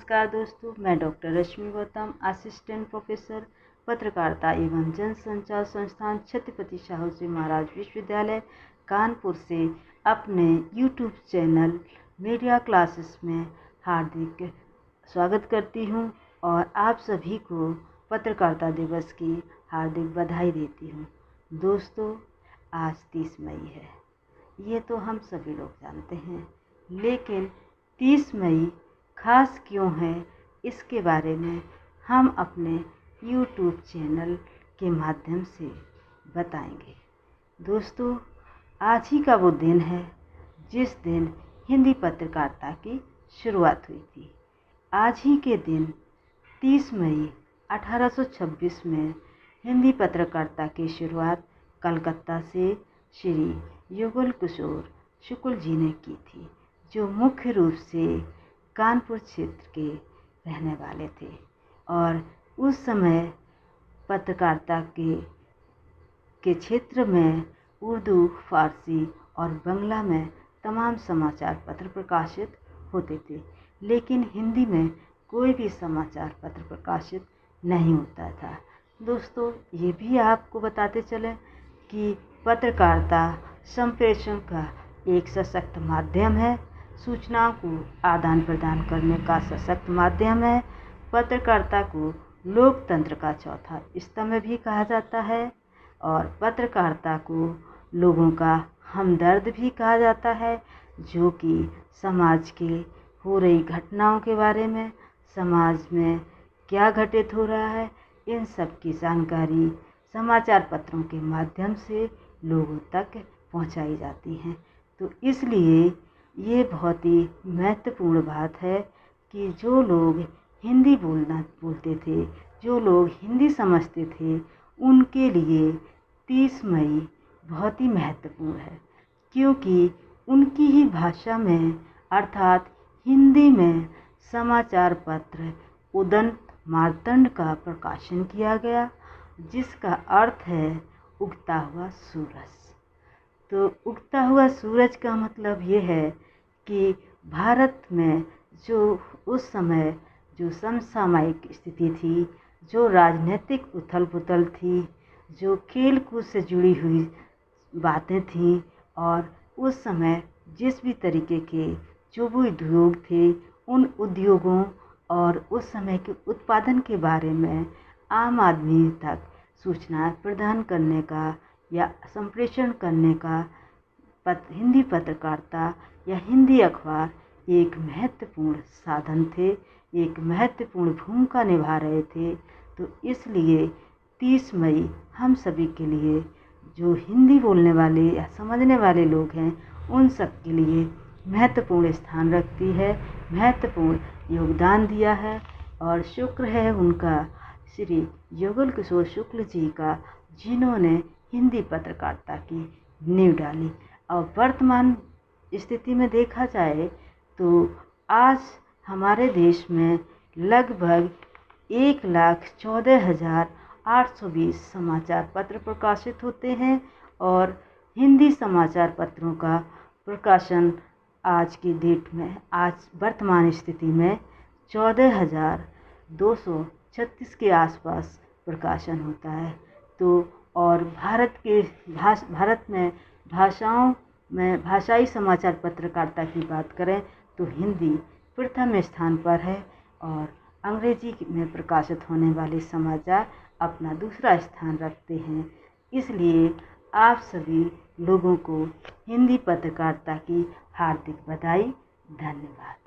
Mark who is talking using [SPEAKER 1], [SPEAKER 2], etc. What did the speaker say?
[SPEAKER 1] नमस्कार दोस्तों, मैं डॉक्टर रश्मि गौतम, असिस्टेंट प्रोफेसर पत्रकारिता एवं जनसंचार संस्थान छत्रपति शाहू जी महाराज विश्वविद्यालय कानपुर से अपने यूट्यूब चैनल मीडिया क्लासेस में हार्दिक स्वागत करती हूं और आप सभी को पत्रकारिता दिवस की हार्दिक बधाई देती हूं। दोस्तों, आज 30 मई है, ये तो हम सभी लोग जानते हैं, लेकिन 30 मई खास क्यों है, इसके बारे में हम अपने YouTube चैनल के माध्यम से बताएंगे। दोस्तों, आज ही का वो दिन है जिस दिन हिंदी पत्रकारिता की शुरुआत हुई थी। आज ही के दिन 30 मई 1826 में हिंदी पत्रकारिता की शुरुआत कलकत्ता से श्री युगल किशोर शुक्ल जी ने की थी, जो मुख्य रूप से कानपुर क्षेत्र के रहने वाले थे और उस समय पत्रकारिता के क्षेत्र में उर्दू, फारसी और बांग्ला में तमाम समाचार पत्र प्रकाशित होते थे, लेकिन हिंदी में कोई भी समाचार पत्र प्रकाशित नहीं होता था। दोस्तों, ये भी आपको बताते चलें कि पत्रकारिता संप्रेषण का एक सशक्त माध्यम है, सूचनाओं को आदान प्रदान करने का सशक्त माध्यम है। पत्रकारिता को लोकतंत्र का चौथा स्तंभ भी कहा जाता है और पत्रकारिता को लोगों का हमदर्द भी कहा जाता है, जो कि समाज के हो रही घटनाओं के बारे में, समाज में क्या घटित हो रहा है, इन सब की जानकारी समाचार पत्रों के माध्यम से लोगों तक पहुंचाई जाती हैं। तो इसलिए ये बहुत ही महत्वपूर्ण बात है कि जो लोग हिंदी बोलते थे, जो लोग हिंदी समझते थे, उनके लिए 30 मई बहुत ही महत्वपूर्ण है, क्योंकि उनकी ही भाषा में अर्थात हिंदी में समाचार पत्र उदंत मार्तंड का प्रकाशन किया गया, जिसका अर्थ है उगता हुआ सूरज। तो उगता हुआ सूरज का मतलब ये है कि भारत में जो उस समय जो समसामयिक स्थिति थी, जो राजनीतिक उथल पुथल थी, जो खेल कूद से जुड़ी हुई बातें थीं, और उस समय जिस भी तरीके के जो भी उद्योग थे, उन उद्योगों और उस समय के उत्पादन के बारे में आम आदमी तक सूचना प्रदान करने का या संप्रेषण करने का हिंदी पत्रकारिता या हिंदी अखबार एक महत्वपूर्ण साधन थे, एक महत्वपूर्ण भूमिका निभा रहे थे। तो इसलिए 30 मई हम सभी के लिए, जो हिंदी बोलने वाले या समझने वाले लोग हैं, उन सब के लिए महत्वपूर्ण स्थान रखती है, महत्वपूर्ण योगदान दिया है। और शुक्र है उनका, श्री युगल किशोर शुक्ल जी का, जिन्होंने हिंदी पत्रकारिता की नींव डाली। और वर्तमान स्थिति में देखा जाए तो आज हमारे देश में लगभग 1,14,820 समाचार पत्र प्रकाशित होते हैं और हिंदी समाचार पत्रों का प्रकाशन आज की डेट में, आज वर्तमान स्थिति में 14,236 के आसपास प्रकाशन होता है। तो और भारत में भाषाई समाचार पत्रकारिता की बात करें तो हिंदी प्रथम स्थान पर है और अंग्रेजी में प्रकाशित होने वाले समाचार अपना दूसरा स्थान रखते हैं। इसलिए आप सभी लोगों को हिंदी पत्रकारिता की हार्दिक बधाई। धन्यवाद।